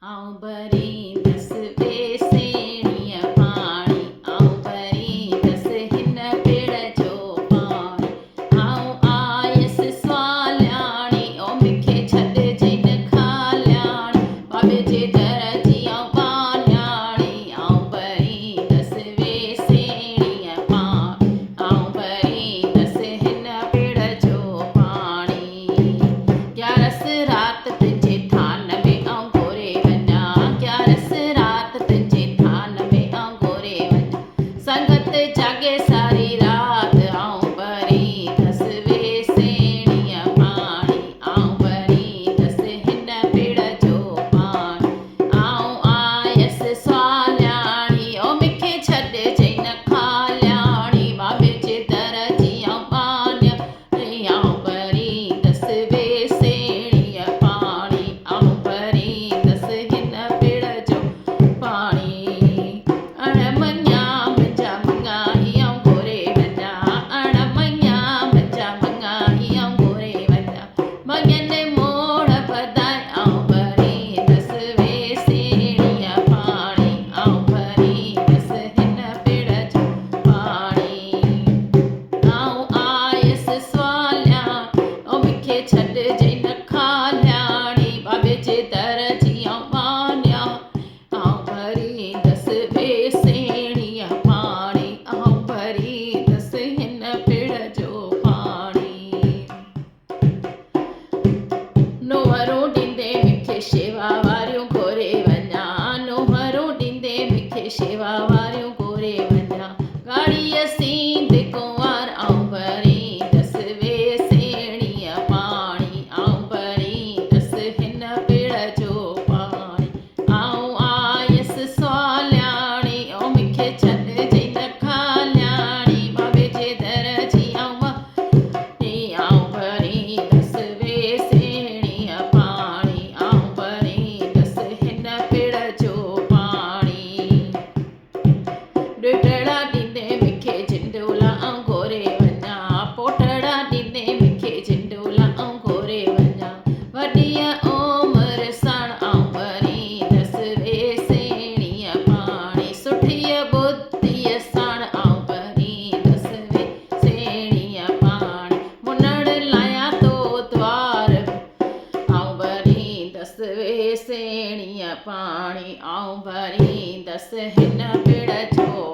आऊं भरींदसि बेसेणीअ पाणी, आऊं भरींदसि हिन पिड़ जो पाणी। आऊं आयसि स्वाल्याणी, ओ मूंखे छॾिजि न खाल्याणी, बाबे जे दर जी आऊं बाल्याणी। आऊं भरींदसि बेसेणीअ पाणी, आऊं भरींदसि हिन पिड़ जो पाणी। ग्यारस रात तुंहिंजे थान में आऊं घोरे वञा, ग्यारस रात तुंहिंजे थान में आऊं घोरे वञा। संगत जागे सारी रात, आऊं भरींदसि बेसेणीअ पाणी, आऊं भरींदसि हिन पिड़ जो पाणी। आऊं आयसि स्वाल्याणी, ओ मूंखे छॾिजि न खाल्याणी, बाबे जे दर जी आऊं बाल्याणी। आऊं भरींदसि बेसेणीअ पाणी, आऊं भरींदसि हिन पिड़ जो पाणी। अणमञा मुंहिंजा मङाई आऊं घोरे वञा, अणमञा मुंहिंजा मङाई आऊं घोरे वञा। मङनि मोड़ बधाए, आऊं भरींदसि बेसेणीअ पाणी, आऊं भरींदसि हिन पिड़ जो पाणी। आऊं आयसि स्वाल्याणी, ओ मूंखे छॾिजि न खाल्याणी, बाबे जे दर जी आऊं बाल्याणी। आऊं भरींदसि बेसेणीअ पाणी, आऊं भरींदसि हिन पिड़ जो पाणी। नोहरूं ॾींदे मूंखे शेवा वारियूं घोरे वञा, नोहरूं ॾींदे मूंखे शेवा वारियूं घोरे वञा। ॻाढ़ीअ सींध कुंवार, आऊं भरींदसि बेसेणीअ पाणी, आऊं भरींदसि हिन पिड़ जो पाणी। आऊं आयसि स्वाल्याणी, ओ मूंखे छॾिजि न खाल्याणी, बाबे जे दर जी आऊं बाल्याणी। आऊं भरींदसि बेसेणीअ पाणी, आऊं भरींदसि हिन पिड़ जो पाणी। ॾुधड़ा ॾींदे मूंखे झिंडोला आऊं घोरे वञा, पोटड़ा ॾींदे मूंखे झिंडोला आऊं घोरे वञा। वॾीअ उमिरि साण आऊं भरींदसि बेसेणीअ पाणी, सुठीअ बुद्धीअ साण आऊं भरींदसि बेसेणीअ पाणी। मुनण लाहियां तो द्वार, आऊं भरींदसि बेसेणीअ पाणी, आऊं भरींदसि हिन पिड़ जो